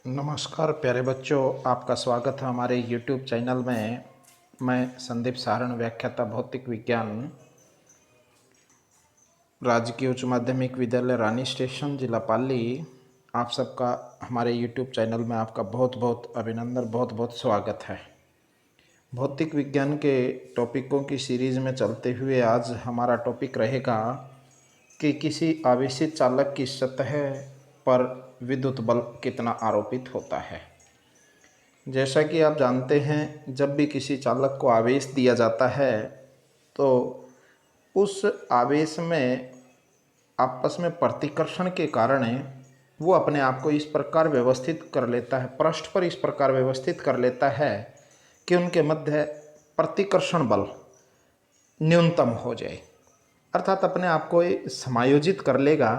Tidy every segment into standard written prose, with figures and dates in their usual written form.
नमस्कार प्यारे बच्चों, आपका स्वागत है हमारे YouTube चैनल में। मैं संदीप सारण, व्याख्याता भौतिक विज्ञान, राजकीय उच्च माध्यमिक विद्यालय रानी स्टेशन, जिला पाली। आप सबका हमारे YouTube चैनल में आपका बहुत बहुत अभिनंदन, बहुत बहुत स्वागत है। भौतिक विज्ञान के टॉपिकों की सीरीज़ में चलते हुए आज हमारा टॉपिक रहेगा कि किसी आवेशित चालक की सतह पर विद्युत बल कितना आरोपित होता है। जैसा कि आप जानते हैं, जब भी किसी चालक को आवेश दिया जाता है तो उस आवेश में आपस में प्रतिकर्षण के कारण वो अपने आप को इस प्रकार व्यवस्थित कर लेता है, पृष्ठ पर इस प्रकार व्यवस्थित कर लेता है कि उनके मध्य प्रतिकर्षण बल न्यूनतम हो जाए, अर्थात अपने आप को ये समायोजित कर लेगा,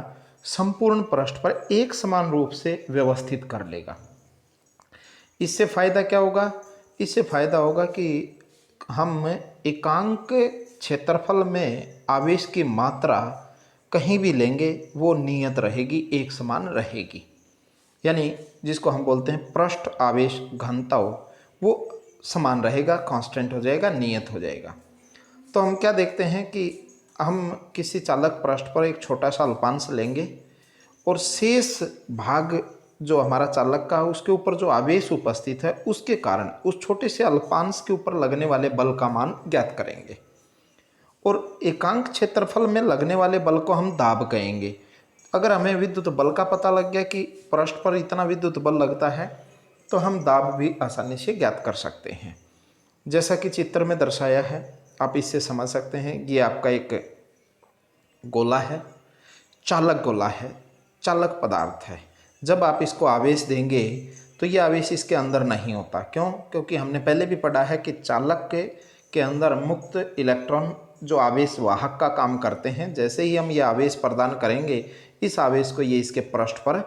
संपूर्ण पृष्ठ पर एक समान रूप से व्यवस्थित कर लेगा। इससे फ़ायदा क्या होगा? इससे फ़ायदा होगा कि हम एकांक क्षेत्रफल में आवेश की मात्रा कहीं भी लेंगे वो नियत रहेगी, एक समान रहेगी। यानी जिसको हम बोलते हैं पृष्ठ आवेश घनत्व, वो समान रहेगा, कांस्टेंट हो जाएगा, नियत हो जाएगा। तो हम क्या देखते हैं कि हम किसी चालक पृष्ठ पर एक छोटा सा अल्पांश लेंगे और शेष भाग जो हमारा चालक का है उसके ऊपर जो आवेश उपस्थित है उसके कारण उस छोटे से अल्पांश के ऊपर लगने वाले बल का मान ज्ञात करेंगे। और एकांक क्षेत्रफल में लगने वाले बल को हम दाब कहेंगे। अगर हमें विद्युत बल का पता लग गया कि पृष्ठ पर इतना विद्युत बल लगता है तो हम दाब भी आसानी से ज्ञात कर सकते हैं। जैसा कि चित्र में दर्शाया है, आप इससे समझ सकते हैं। ये आपका एक गोला है, चालक गोला है, चालक पदार्थ है। जब आप इसको आवेश देंगे तो ये आवेश इसके अंदर नहीं होता। क्यों? क्योंकि हमने पहले भी पढ़ा है कि चालक के अंदर मुक्त इलेक्ट्रॉन जो आवेश वाहक का काम करते हैं, जैसे ही हम ये आवेश प्रदान करेंगे इस आवेश को ये इसके पृष्ठ पर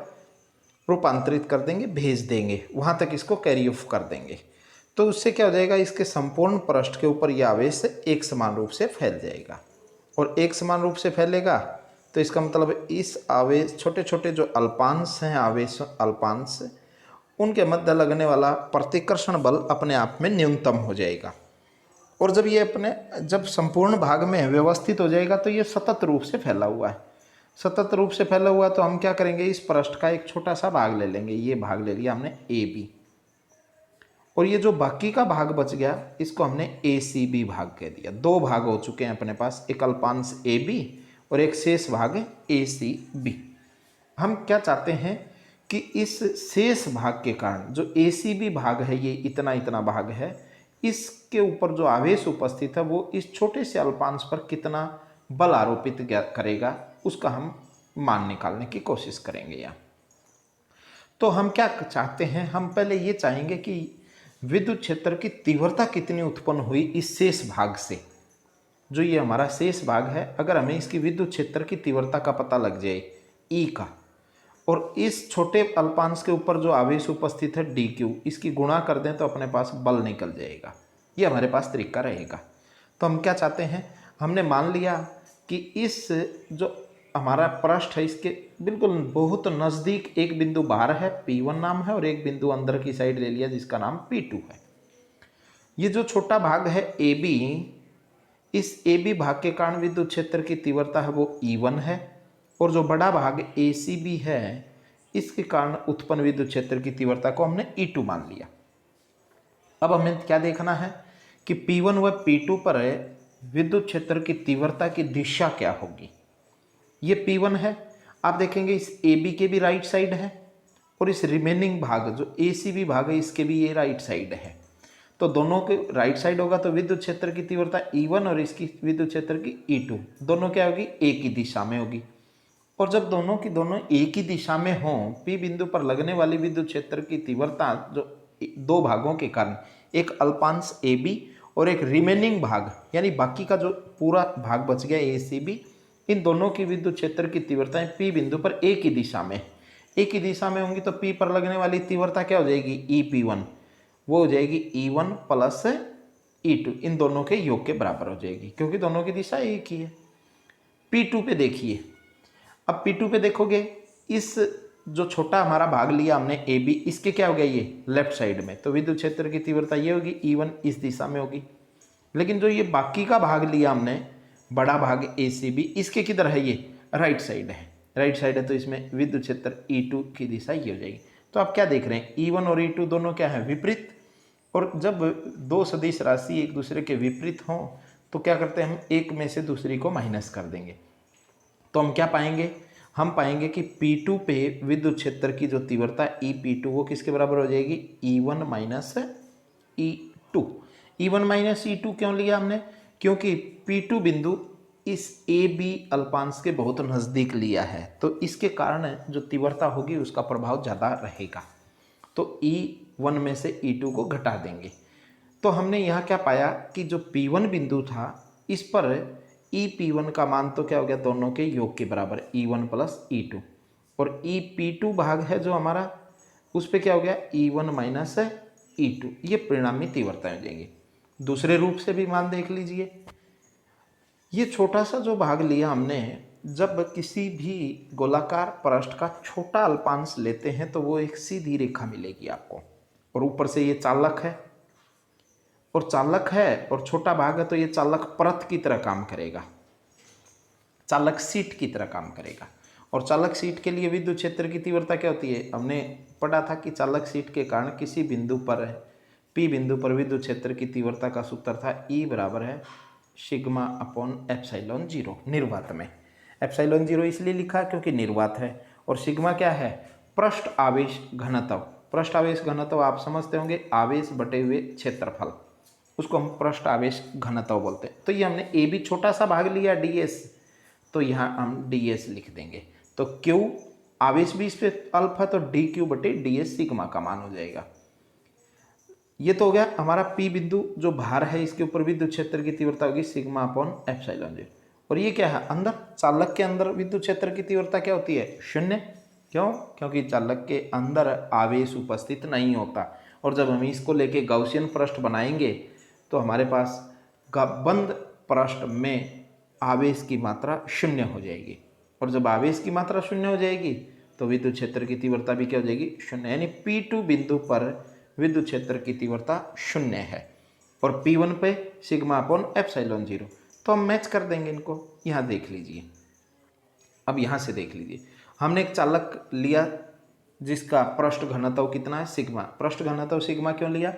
रूपांतरित कर देंगे, भेज देंगे, वहाँ तक इसको कैरी ऑफ कर देंगे। तो उससे क्या हो जाएगा, इसके संपूर्ण पृष्ठ के ऊपर यह आवेश एक समान रूप से फैल जाएगा। और एक समान रूप से फैलेगा तो इसका मतलब इस आवेश, छोटे छोटे जो अल्पांश हैं, आवेश अल्पांश, उनके मध्य लगने वाला प्रतिकर्षण बल अपने आप में न्यूनतम हो जाएगा। और जब संपूर्ण भाग में व्यवस्थित हो जाएगा तो ये सतत रूप से फैला हुआ है। सतत रूप से फैला हुआ तो हम क्या करेंगे, इस पृष्ठ का एक छोटा सा भाग ले लेंगे। ये भाग ले लिया हमने ए बी, और ये जो बाकी का भाग बच गया इसको हमने ए सी बी भाग कह दिया। दो भाग हो चुके हैं अपने पास, एक अल्पांश ए बी और एक शेष भाग ए सी बी। हम क्या चाहते हैं कि इस शेष भाग के कारण जो ए सी बी भाग है, ये इतना इतना भाग है, इसके ऊपर जो आवेश उपस्थित है वो इस छोटे से अल्पांश पर कितना बल आरोपित करेगा उसका हम मान निकालने की कोशिश करेंगे। यहाँ तो हम क्या चाहते हैं, हम पहले ये चाहेंगे कि विद्युत क्षेत्र की तीव्रता कितनी उत्पन्न हुई इस शेष भाग से। जो ये हमारा शेष भाग है, अगर हमें इसकी विद्युत क्षेत्र की तीव्रता का पता लग जाए ई का, और इस छोटे अल्पांश के ऊपर जो आवेश उपस्थित है डी क्यू, इसकी गुणा कर दें तो अपने पास बल निकल जाएगा। ये हमारे पास तरीका रहेगा। तो हम क्या चाहते हैं, हमने मान लिया कि इस जो हमारा पृष्ठ है इसके बिल्कुल बहुत नज़दीक एक बिंदु बाहर है, P1 नाम है, और एक बिंदु अंदर की साइड ले लिया जिसका नाम P2 है। ये जो छोटा भाग है AB, इस AB भाग के कारण विद्युत क्षेत्र की तीव्रता है वो E1 है, और जो बड़ा भाग ACB है इसके कारण उत्पन्न विद्युत क्षेत्र की तीव्रता को हमने E2 मान लिया। अब हमें क्या देखना है कि P1 व P2 पर विद्युत क्षेत्र की तीव्रता की दिशा क्या होगी। ये P1 है, आप देखेंगे इस AB के भी राइट साइड है, और इस रिमेनिंग भाग जो ACB भाग है इसके भी ये राइट साइड है। तो दोनों के राइट साइड होगा तो विद्युत क्षेत्र की तीव्रता E1 और इसकी विद्युत क्षेत्र की E2 दोनों क्या होगी, एक ही दिशा में होगी। और जब दोनों की दोनों एक ही दिशा में हों, P बिंदु पर लगने वाली विद्युत क्षेत्र की तीव्रता जो दो भागों के कारण, एक अल्पांश AB और एक रिमेनिंग भाग यानी बाकी का जो पूरा भाग बच गया ACB, इन दोनों की विद्युत क्षेत्र की तीव्रताएं P बिंदु पर एक ही दिशा में होंगी। तो P पर लगने वाली तीव्रता क्या हो जाएगी, EP1, वो हो जाएगी E1 प्लस E2, इन दोनों के योग के बराबर हो जाएगी क्योंकि दोनों की दिशा एक ही है। P2 पे देखिए, अब P2 पे देखोगे इस जो छोटा हमारा भाग लिया हमने ए बी, इसके क्या हो गया ये लेफ्ट साइड में, तो विद्युत क्षेत्र की तीव्रता ये होगी E1 इस दिशा में होगी। लेकिन जो ये बाकी का भाग लिया हमने बड़ा भाग ए सी बी, इसके किधर है, ये राइट साइड है, राइट साइड है, तो इसमें विद्युत क्षेत्र E2 की दिशा ये हो जाएगी। तो आप क्या देख रहे हैं, E1 और E2 दोनों क्या है विपरीत, और जब दो सदिश राशि एक दूसरे के विपरीत हों तो क्या करते हैं, हम एक में से दूसरी को माइनस कर देंगे। तो हम क्या पाएंगे, हम पाएंगे कि P2 पे विद्युत क्षेत्र की जो तीव्रता EP2 वो किसके बराबर हो जाएगी, E1 minus E2। E1 minus E2 क्यों लिया हमने, क्योंकि P2 बिंदु इस AB अल्पांश के बहुत नज़दीक लिया है, तो इसके कारण जो तीव्रता होगी उसका प्रभाव ज़्यादा रहेगा। तो E1 में से E2 को घटा देंगे। तो हमने यहाँ क्या पाया कि जो P1 बिंदु था इस पर EP1 का मान तो क्या हो गया, दोनों के योग के बराबर E1 प्लस E2, और EP2 भाग है जो हमारा उस पर क्या हो गया E1 माइनस E2, ये परिणामी तीव्रता हो जाएंगी। दूसरे रूप से भी मान देख लीजिए, ये छोटा सा जो भाग लिया हमने, जब किसी भी गोलाकार पृष्ठ का छोटा अल्पांश लेते हैं तो वो एक सीधी रेखा मिलेगी आपको, और ऊपर से ये चालक है, और चालक है और छोटा भाग है तो ये चालक परत की तरह काम करेगा, चालक सीट की तरह काम करेगा। और चालक सीट के लिए विद्युत क्षेत्र की तीव्रता क्या होती है, हमने पढ़ा था कि चालक सीट के कारण किसी बिंदु पर P बिंदु पर विद्युत क्षेत्र की तीव्रता का सूत्र था E बराबर है सिग्मा अपॉन एप्सिलॉन जीरो। निर्वात में एप्सिलॉन जीरो इसलिए लिखा क्योंकि निर्वात है, और सिग्मा क्या है, पृष्ठ आवेश घनत्व। पृष्ठ आवेश घनत्व आप समझते होंगे, आवेश बटे हुए क्षेत्रफल, उसको हम पृष्ठ आवेश घनत्व बोलते हैं। तो ये हमने ए बी छोटा सा भाग लिया ds, तो यहाँ हम ds लिख देंगे। तो Q आवेश भी इस पे अल्फा, तो dq बटे ds सिग्मा का मान हो जाएगा। ये तो हो गया हमारा P बिंदु जो भार है, इसके ऊपर विद्युत क्षेत्र की तीव्रता होगी सिग्मा अपॉन एप्सिलॉन जीरो। और ये क्या है, अंदर चालक के अंदर विद्युत क्षेत्र की तीव्रता क्या होती है, शून्य। क्यों, क्योंकि चालक के अंदर आवेश उपस्थित नहीं होता, और जब हम इसको लेके गाउसियन पृष्ठ बनाएंगे तो हमारे पास बंद पृष्ठ में आवेश की मात्रा शून्य हो जाएगी, और जब आवेश की मात्रा शून्य हो जाएगी तो विद्युत क्षेत्र की तीव्रता भी क्या हो जाएगी, शून्य। यानी P2 बिंदु पर विद्युत क्षेत्र की तीव्रता शून्य है, और P1 पे सिग्मा अपॉन एप्सिलॉन जीरो। तो हम मैच कर देंगे इनको। यहाँ देख लीजिए, अब यहाँ से देख लीजिए, हमने एक चालक लिया जिसका पृष्ठ घनत्व कितना है, सिग्मा। पृष्ठ घनत्व सिग्मा क्यों लिया,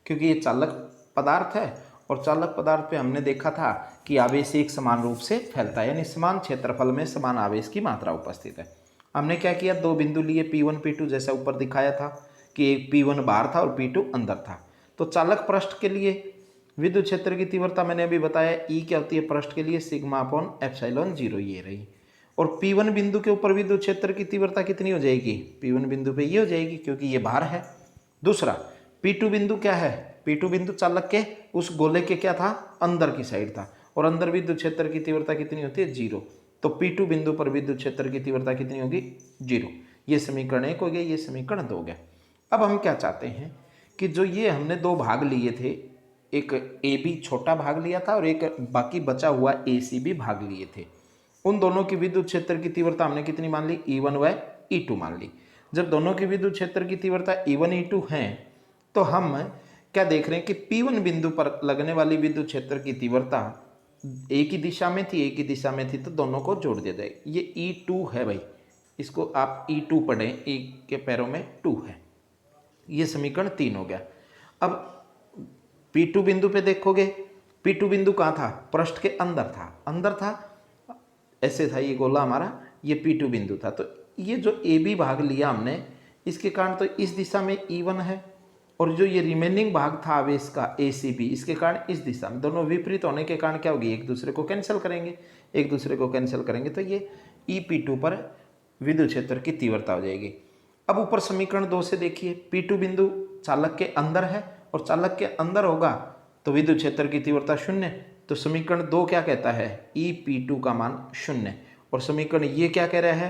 क्योंकि ये चालक पदार्थ है, और चालक पदार्थ पे हमने देखा था कि आवेश एक समान रूप से फैलता है, यानी समान क्षेत्रफल में समान आवेश की मात्रा उपस्थित है। हमने क्या किया, दो बिंदु लिए P1 P2, जैसा ऊपर दिखाया था कि एक P1 बाहर था और P2 अंदर था। तो चालक पृष्ठ के लिए विद्युत क्षेत्र की तीव्रता मैंने अभी बताया E क्या होती है पृष्ठ के लिए, सिग्मा अपॉन एप्सिलॉन जीरो ये रही। और P1 बिंदु के ऊपर विद्युत क्षेत्र की तीव्रता कितनी हो जाएगी, P1 बिंदु पे ये हो जाएगी क्योंकि ये बाहर है। दूसरा P2 बिंदु क्या है, P2 बिंदु चालक के उस गोले के क्या था, अंदर की साइड था, और अंदर विद्युत क्षेत्र की तीव्रता कितनी होती है, जीरो। तो P2 बिंदु पर विद्युत क्षेत्र की तीव्रता कितनी होगी, जीरो। ये समीकरण 1 हो गया, ये समीकरण 2 हो गया। अब हम क्या चाहते हैं कि जो ये हमने दो भाग लिए थे, एक AB छोटा भाग लिया था और एक बाकी बचा हुआ ACB भाग लिए थे, उन दोनों की विद्युत क्षेत्र की तीव्रता हमने कितनी मान ली, E1 व E2 मान ली। जब दोनों की विद्युत क्षेत्र की तीव्रता E1 E2 हैं तो हम क्या देख रहे हैं कि P1 बिंदु पर लगने वाली विद्युत क्षेत्र की तीव्रता एक ही दिशा में थी, एक ही दिशा में थी, तो दोनों को जोड़ दिया जाए। ये E2 है भाई, इसको आप E2 पढ़ें, E के पैरों में 2 है। ये समीकरण 3 हो गया। अब P2 बिंदु पे देखोगे, P2 बिंदु कहाँ था, पृष्ठ के अंदर था, अंदर था, ऐसे था ये गोला हमारा, ये P2 बिंदु था। तो ये जो AB भाग लिया हमने, इसके कारण तो इस दिशा में E1 है, और जो ये रिमेनिंग भाग था आवेश का ACB, इसके कारण इस दिशा में, दोनों विपरीत होने के कारण क्या होगी, एक दूसरे को कैंसिल करेंगे, एक दूसरे को कैंसिल करेंगे, तो ये EP2 पर विद्युत क्षेत्र की तीव्रता हो जाएगी। अब ऊपर समीकरण 2 से देखिए, P2 बिंदु चालक के अंदर है, और चालक के अंदर होगा तो विद्युत क्षेत्र की तीव्रता शून्य। तो समीकरण 2 क्या कहता है, EP2 का मान शून्य। और समीकरण ये क्या कह रहा है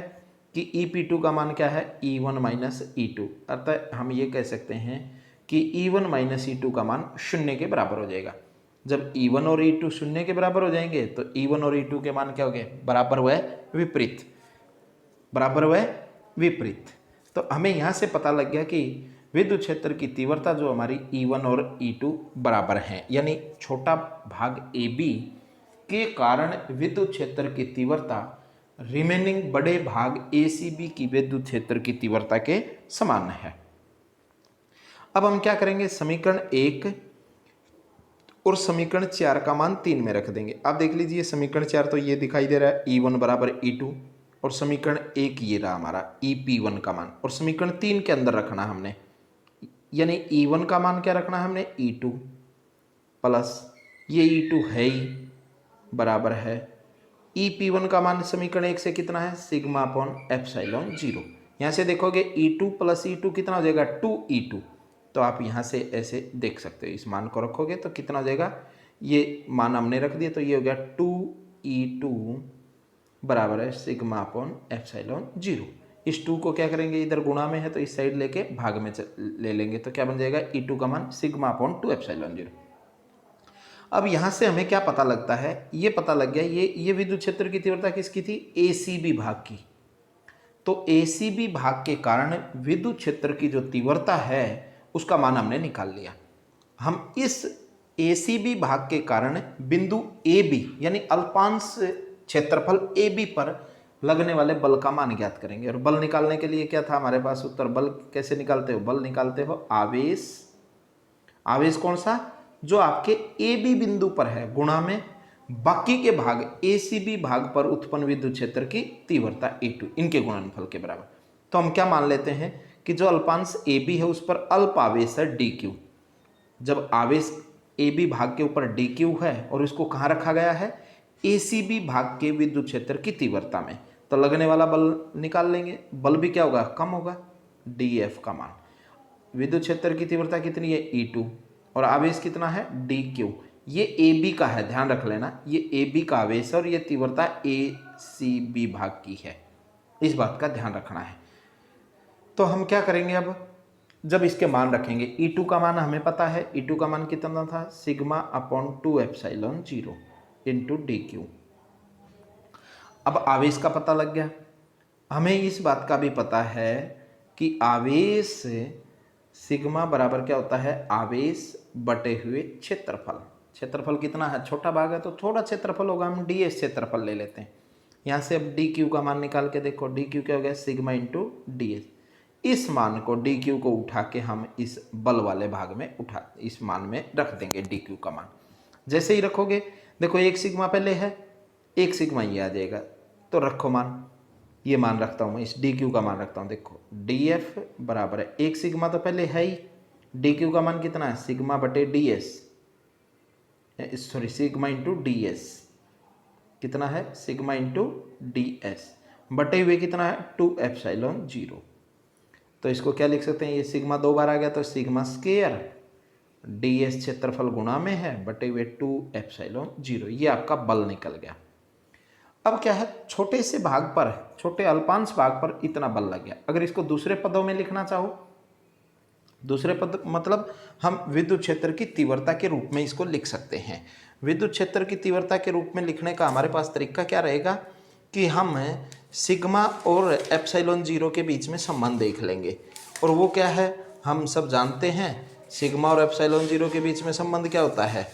कि EP2 का मान क्या है, E1 माइनस E2। अर्थात हम ये कह सकते हैं कि E1 माइनस E2 का मान शून्य के बराबर हो जाएगा। जब E1 और E2 शून्य के बराबर हो जाएंगे तो E1 और E2 के मान क्या हो गए, बराबर व विपरीत, बराबर व विपरीत। तो हमें यहाँ से पता लग गया कि विद्युत क्षेत्र की तीव्रता जो हमारी E1 और E2 बराबर हैं, यानी छोटा भाग AB के कारण विद्युत क्षेत्र की तीव्रता रिमेनिंग बड़े भाग ACB की विद्युत क्षेत्र की तीव्रता के समान है। अब हम क्या करेंगे, समीकरण 1 और समीकरण 4 का मान 3 में रख देंगे। आप देख लीजिए समीकरण 4 तो ये दिखाई दे रहा है E1 बराबर E2, और समीकरण 1 ये रहा हमारा EP1 का मान, और समीकरण 3 के अंदर रखना हमने, यानी E1 का मान क्या रखना है हमने, E2 प्लस ये E2 है ही बराबर है EP1 का मान समीकरण 1 से कितना है, सिग्मा अपॉन एप्सिलॉन 0। यहाँ से देखोगे E2 प्लस E2 कितना हो जाएगा, 2E2। तो आप यहाँ से ऐसे देख सकते हो, इस मान को रखोगे तो कितना हो जाएगा, ये मान हमने रख दिया तो ये हो गया 2E2 बराबर है सिग्मा अपॉन एप्सिलॉन 0। इस 2 को क्या करेंगे, इधर गुणा में है तो इस साइड लेके भाग में ले लेंगे, तो क्या बन जाएगा, E2 का मान सिग्मा अपॉन 2 एप्सिलॉन 0। अब यहाँ से हमें क्या पता लगता है, ये पता लग गया ये विद्युत क्षेत्र की तीव्रता किसकी थी, ACB भाग की। तो ACB भाग के कारण विद्युत क्षेत्र की जो तीव्रता है उसका मान हमने निकाल लिया। हम इस ACB भाग के कारण बिंदु AB यानी अल्पांश क्षेत्रफल AB पर लगने वाले बल का मान ज्ञात करेंगे। और बल निकालने के लिए क्या था हमारे पास उत्तर, बल कैसे निकालते हो, बल निकालते हो आवेश, आवेश कौन सा, जो आपके AB बिंदु पर है, गुणा में बाकी के भाग ACB भाग पर उत्पन्न विद्युत क्षेत्र की तीव्रता A2, इनके गुणनफल के बराबर। तो हम क्या मान लेते हैं कि जो अल्पांश AB है उस पर अल्प आवेश है DQ। जब आवेश AB भाग के ऊपर DQ है और इसको कहाँ रखा गया है, ACB भाग के विद्युत क्षेत्र की तीव्रता में, तो लगने वाला बल निकाल लेंगे। बल भी क्या होगा, कम होगा, DF का मान। विद्युत क्षेत्र की तीव्रता कितनी है, E2, और आवेश कितना है, DQ। ये AB का है, ध्यान रख लेना, ये AB का आवेश और ये तीव्रता ACB भाग की है, इस बात का ध्यान रखना है। तो हम क्या करेंगे, अब जब इसके मान रखेंगे, E2 का मान हमें पता है, E2 का मान कितना था, sigma upon 2 epsilon 0 into DQ। अब आवेश का पता लग गया, हमें इस बात का भी पता है कि आवेश सिग्मा बराबर क्या होता है, आवेश बटे हुए क्षेत्रफल। क्षेत्रफल कितना है, छोटा भाग है तो थोड़ा क्षेत्रफल होगा, हम DS क्षेत्रफल ले लेते हैं। यहाँ से अब DQ का मान निकाल के देखो, DQ क्या हो गया, सिग्मा इंटू DS। इस मान को DQ को उठा के हम इस बल वाले भाग में इस मान में रख देंगे DQ का मान। जैसे ही रखोगे देखो, एक सिग्मा पहले है, एक सिग्मा ये आ जाएगा, तो रखो मान, ये मान रखता हूँ मैं, इस DQ का मान रखता हूँ। देखो DF बराबर है, एक सिग्मा तो पहले है ही, DQ का मान कितना है, सिग्मा बटे DS, sorry sigma into DS कितना है, सिग्मा इंटू DS बटे हुए कितना है, 2 एप्सिलॉन 0। तो इसको क्या लिख सकते हैं, ये सिग्मा 2 बार आ गया तो सिग्मा स्क्वायर DS क्षेत्रफल गुणा में है बटे हुए 2 एप्सिलॉन 0, ये आपका बल निकल गया। अब क्या है, छोटे से भाग पर, छोटे अल्पांश भाग पर इतना बल लग गया। अगर इसको दूसरे पदों में लिखना चाहो, दूसरे पद मतलब हम विद्युत क्षेत्र की तीव्रता के रूप में इसको लिख सकते हैं। विद्युत क्षेत्र की तीव्रता के रूप में लिखने का हमारे पास तरीका क्या रहेगा कि हम सिग्मा और एप्सिलॉन 0 के बीच में संबंध देख लेंगे, और वो क्या है, हम सब जानते हैं सिग्मा और एप्सिलॉन 0 के बीच में संबंध क्या होता है,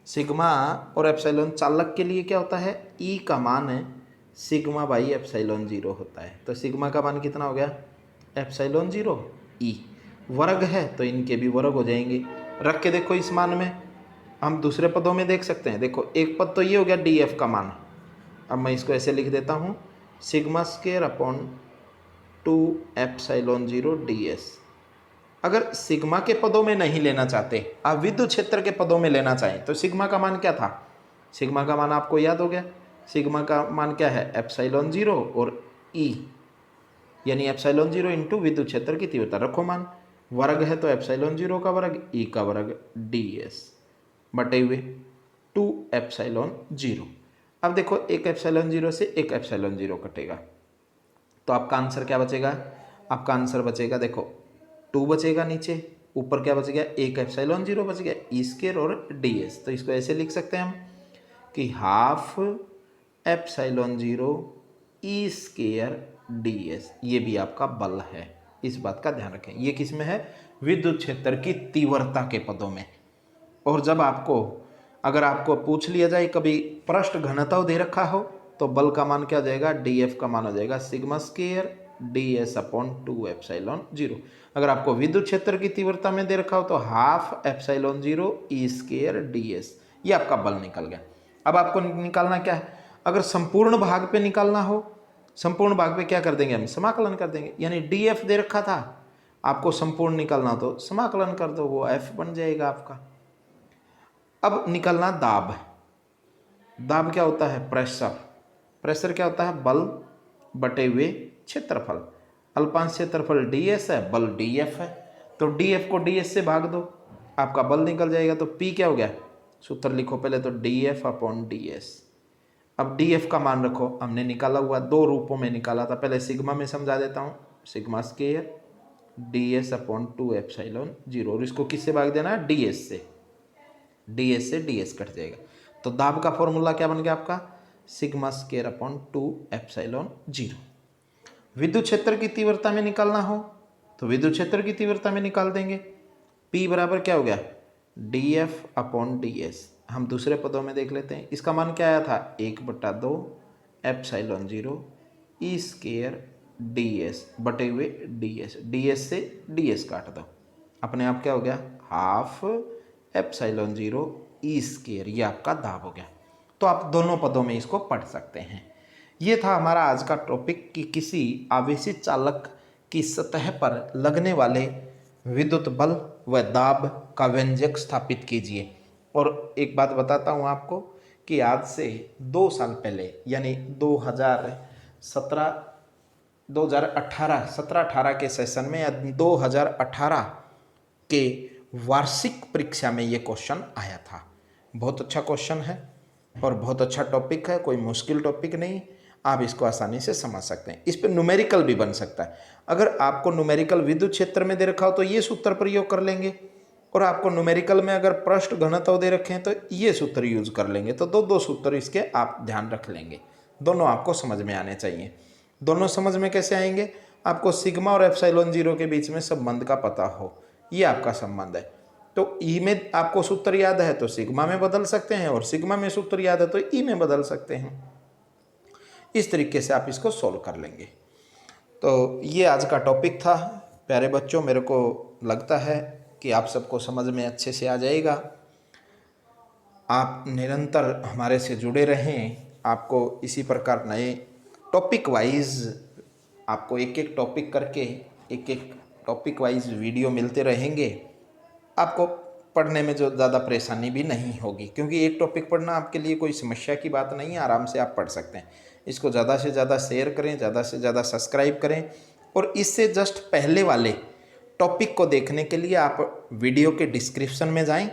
सिग्मा और एप्सिलॉन चालक के लिए क्या होता है, E का मान सिग्मा बाई एप्सिलॉन 0 होता है। तो सिग्मा का मान कितना हो गया, एप्सिलॉन 0 E, वर्ग है तो इनके भी वर्ग हो जाएंगे। रख के देखो इस मान में, हम दूसरे पदों में देख सकते हैं। देखो एक पद तो ये हो गया DF का मान, अब मैं इसको ऐसे लिख देता हूँ, sigma square upon 2 epsilon 0 DS। अगर सिग्मा के पदों में नहीं लेना चाहते, आप विद्युत क्षेत्र के पदों में लेना चाहें, तो सिग्मा का मान क्या था, सिग्मा का मान आपको याद हो गया, सिग्मा का मान क्या है, एप्सिलॉन 0 और E, यानी एप्सिलॉन 0 इंटू विद्युत क्षेत्र की तीव्रता। रखो मान, वर्ग है तो एप्सिलॉन 0 का वर्ग, E का वर्ग DS बटे हुए 2 एप्सिलॉन 0। अब देखो एक एप्सिलॉन 0 से एक एप्सिलॉन 0 कटेगा, तो आपका आंसर क्या बचेगा, आपका आंसर बचेगा, देखो 2 बचेगा नीचे, ऊपर क्या बच गया, एक एप्सिलॉन 0 बच गया, E स्क्वायर और DS। तो इसको ऐसे लिख सकते हैं हम कि half epsilon 0 E square DS, ये भी आपका बल है। इस बात का ध्यान रखें। ये किस में है? विद्युत क्षेत्र की तीव्रता के पदों में। और जब आपको अगर आपको पूछ लिया जाए कभी पृष्ठ घनत्व दे रखा हो तो बल का मान क्या हो जाएगा? डीएफ का मान हो जाएगा sigma square ds upon 2 epsilon 0। अगर आपको विद्युत क्षेत्र की तीव्रता में दे रखा हो तो half epsilon 0 E square ds। ये आपका बल निकल गया। अब आपको निकालना क्या है? अगर संपूर्ण भाग पे निकालना हो, संपूर्ण भाग पे क्या कर देंगे हम? समाकलन कर देंगे। यानी df दे रखा था, आपको संपूर्ण निकालना हो तो समाकलन कर दो, वो f बन जाएगा आपका। अब निकलना दाब। दाब क्या होता है? प्रेशर। प्रेशर क्या होता है? बल बटे हुए क्षेत्रफल। अल्पांश क्षेत्रफल ds है, बल df है, तो df को ds से भाग दो, आपका बल निकल जाएगा। तो p क्या हो गया? सूत्र लिखो पहले तो df अपॉन ds। अब df का मान रखो, हमने निकाला हुआ दो रूपों में निकाला था, पहले सिग्मा में समझा देता हूँ, sigma square ds upon 2 epsilon 0। और इसको किससे भाग देना है? ds से। ds से ds कट जाएगा, तो दाब का फॉर्मूला क्या बन गया आपका? Sigma square upon 2 epsilon 0। विद्युत क्षेत्र की तीव्रता में निकालना हो तो विद्युत क्षेत्र की तीव्रता में निकाल देंगे। P बराबर क्या हो गया? df upon ds। हम दूसरे पदों में देख लेते हैं, इसका मान क्या आया था? 1/2 एप्सिलॉन 0 ई स्क्वायर ds बटे हुए ds। ds से ds काट दो, अपने आप क्या हो गया? Half epsilon 0 E square. ये आपका दाब हो गया। तो आप दोनों पदों में इसको पढ़ सकते हैं। ये था हमारा आज का टॉपिक कि किसी आवेशित चालक की सतह पर लगने वाले विद्युत बल व दाब का व्यंजक स्थापित कीजिए। और एक बात बताता हूँ आपको कि आज से 2 साल पहले यानी 2017-18 के सेशन में या 2018 के वार्षिक परीक्षा में ये क्वेश्चन आया था। बहुत अच्छा क्वेश्चन है और बहुत अच्छा टॉपिक है, कोई मुश्किल टॉपिक नहीं, आप इसको आसानी से समझ सकते हैं। इस पर न्यूमेरिकल भी बन सकता है। अगर आपको न्यूमेरिकल विद्युत क्षेत्र में दे रखा हो तो ये सूत्र प्रयोग कर लेंगे, और आपको न्यूमेरिकल में अगर पृष्ठ घनत्व दे रखे हैं तो ये सूत्र यूज कर लेंगे। तो दो सूत्र इसके आप ध्यान रख लेंगे, दोनों आपको समझ में आने चाहिए। दोनों समझ में कैसे आएंगे? आपको सिग्मा और एप्सिलॉन 0 के बीच में संबंध का पता हो, ये आपका संबंध है। तो ई में आपको सूत्र याद है तो सिग्मा में बदल सकते हैं, और सिग्मा में सूत्र याद है तो ई में बदल सकते हैं। इस तरीके से आप इसको सॉल्व कर लेंगे। तो ये आज का टॉपिक था प्यारे बच्चों। मेरे को लगता है कि आप सबको समझ में अच्छे से आ जाएगा। आप निरंतर हमारे से जुड़े रहें, आपको इसी प्रकार नए टॉपिक वाइज आपको एक टॉपिक करके एक टॉपिक वाइज वीडियो मिलते रहेंगे। आपको पढ़ने में जो ज़्यादा परेशानी भी नहीं होगी, क्योंकि एक टॉपिक पढ़ना आपके लिए कोई समस्या की बात नहीं है, आराम से आप पढ़ सकते हैं। इसको ज़्यादा से ज़्यादा शेयर करें, ज़्यादा से ज़्यादा सब्सक्राइब करें, और इससे जस्ट पहले वाले टॉपिक को देखने के लिए आप वीडियो के डिस्क्रिप्शन में जाएं।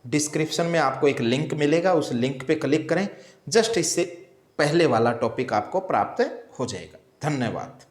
डिस्क्रिप्शन में आपको एक लिंक मिलेगा, उस लिंक पे क्लिक करें, जस्ट इससे पहले वाला टॉपिक आपको प्राप्त हो जाएगा। धन्यवाद।